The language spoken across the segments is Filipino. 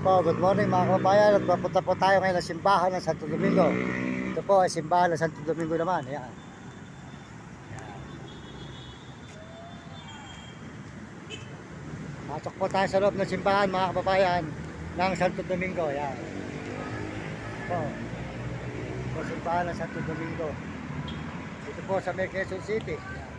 Po, good morning mga kababayan. At papunta po tayo ngayon sa simbahan ng Santo Domingo. Ito po ay simbahan ng Santo Domingo naman. Ayan. Pasok po tayo sa loob ng simbahan mga kababayan ng Santo Domingo. Ayan. Po, po simbahan ng Santo Domingo. Ito po sa May Quezon City. Ayan.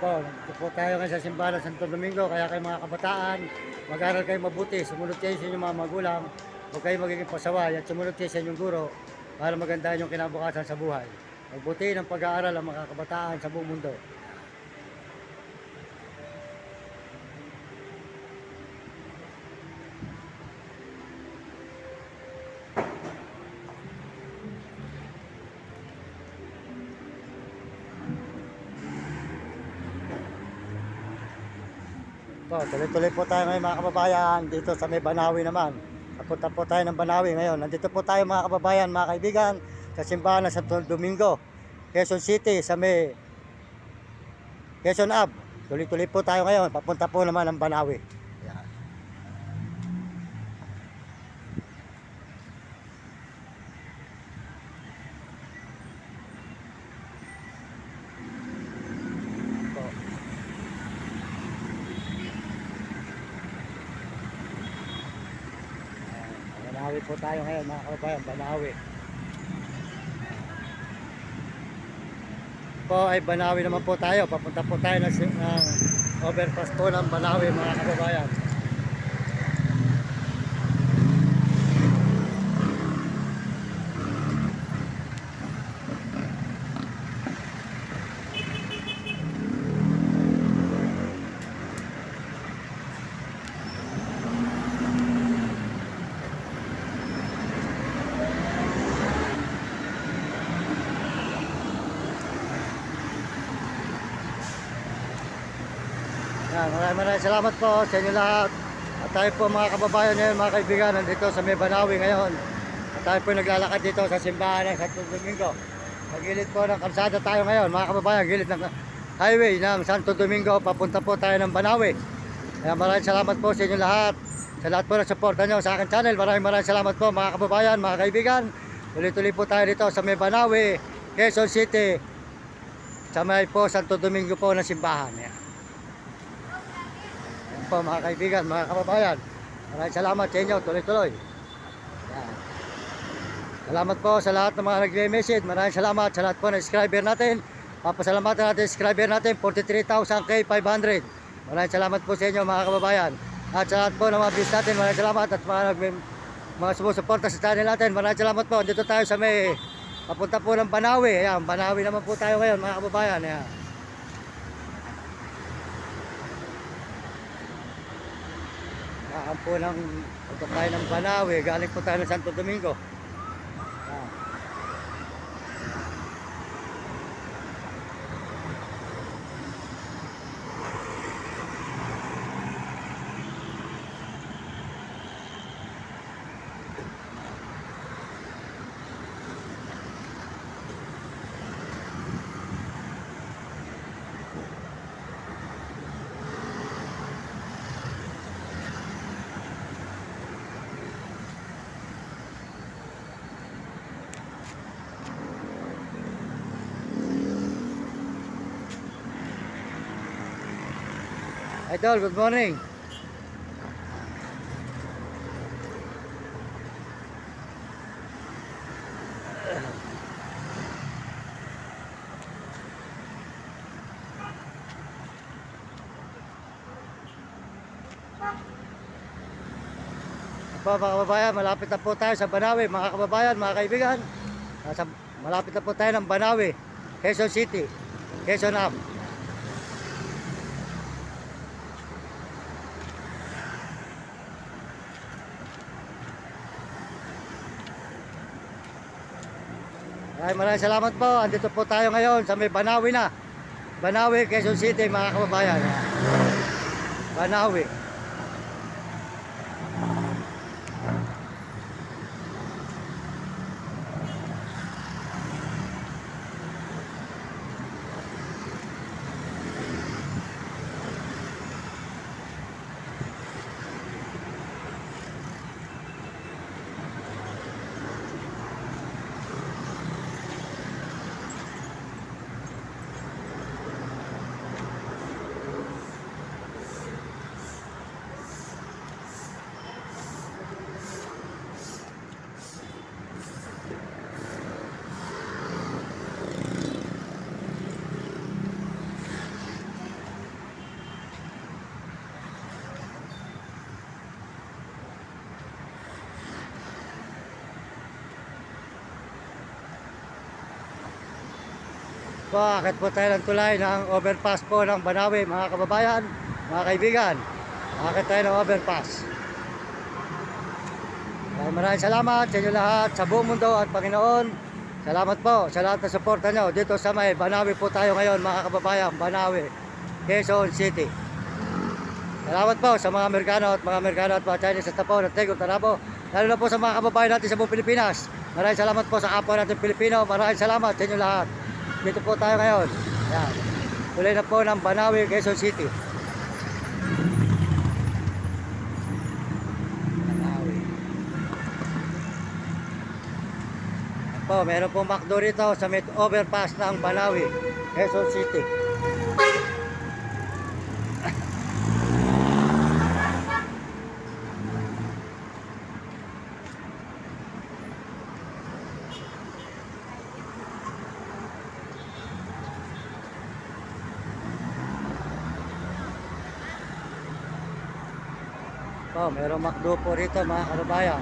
Po, nandito po tayo ngayon sa simbahan ng Santo Domingo. Kaya kayo mga kabataan, mag-aral kayo mabuti, sumunod kayo sa inyong mga magulang, huwag kayo magiging pasaway at sumunod kayo sa inyong guro para maganda yung kinabukasan sa buhay. Magbuti ng pag-aaral ang mga kabataan sa buong mundo. Po, tuloy-tuloy po tayo ngayon mga kababayan dito sa may Banawi naman. Kapunta po tayo ng Banawi ngayon. Nandito po tayo mga kababayan, mga kaibigan, sa simbahan ng Santo Domingo, Quezon City, sa may Quezon Ave. Tuloy-tuloy po tayo ngayon. Papunta po naman ng Banawi. Yan. Po. Banawi po tayo ngayon mga kababayan, Banawi. Po ay Banawi naman po tayo. Papunta po tayo ng overpass po ng Banawi mga kababayan. Yan, maraming salamat po sa inyo lahat. At tayo po mga kababayan ngayon, mga kaibigan, nandito sa may Banawi ngayon. At tayo po naglalakad dito sa simbahan ng Santo Domingo. Sa gilid po ng kalsada tayo ngayon, mga kababayan, gilid ng highway ng Santo Domingo. Papunta po tayo ng Banawi. Kaya maraming salamat po sa inyo lahat. Sa lahat po ng suporta nyo sa akin channel. Maraming salamat po mga kababayan, mga kaibigan. Tuloy-tuloy po tayo dito sa may Banawi, Quezon City. Sa may po Santo Domingo po ng simbahan. Yan po mga kaibigan, mga kababayan. Maraming salamat sa inyo, tuloy-tuloy. Yan. Salamat po sa lahat ng mga nagme-message. Maraming salamat sa lahat po ng subscriber natin. Papasalamatan natin subscriber natin, 43,500. Maraming salamat po sa inyo mga kababayan. At sa lahat po ng mga views natin, maraming salamat. At mga sumusuporta sa channel natin, maraming salamat po. Dito tayo sa may papunta po ng Banawi. Ayan, Banawi naman po tayo ngayon mga kababayan. Ayan. Saan po ng punta tayo ng Banawi, galing po tayo ng Santo Domingo. Idol, good morning. Po mga kababayan, malapit na po tayo sa Banawe, mga kababayan, mga kaibigan. Malapit na po tayo ng Banawe, Quezon City, Quezon Am. Maraming salamat po. Andito po tayo ngayon sa may Banawe na. Banawe, Quezon City, mga kababayan. Banawe. Po, akit po tayo ng tulay ng overpass po ng Banawe, mga kababayan, mga kaibigan. Akit tayo ng overpass. Maraming salamat sa inyo lahat, sa buong mundo at Panginoon. Salamat po sa lahat ng suporta nyo. Dito sa may Banawe po tayo ngayon, mga kababayan, Banawe, Quezon City. Salamat po sa mga Amerikano at mga Chinese sa Tapo, at Tego, Tarabo. Lalo na po sa mga kababayan natin sa buong Pilipinas. Maraming salamat po sa kapwa natin Pilipino. Maraming salamat sa inyo lahat. Dito po tayo ngayon. Yan. Tuloy na po ng Banawe, Quezon City. Banawe. Po, meron po McDo rito sa may overpass ng Banawe, Quezon City. Po, merong McDo po rito, mga kababayan.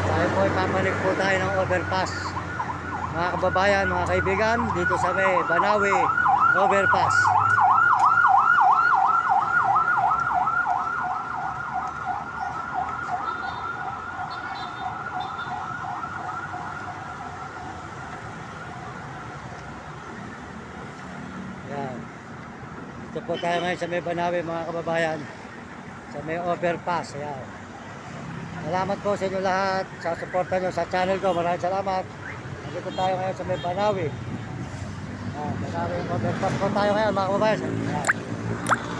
Tayo po ipapalik po tayo ng overpass. Mga kababayan, mga kaibigan, dito sa may Banawe overpass. Yan. Dito po tayo ngayon sa may Banawe, mga kababayan. Sa may overpass. Ayan. Salamat po sa inyo lahat sa suporta nyo sa channel ko. Maraming salamat. Nandito tayo ngayon sa may Banawe. Banawe overpass po tayo ngayon, mga kababayan. Ayan.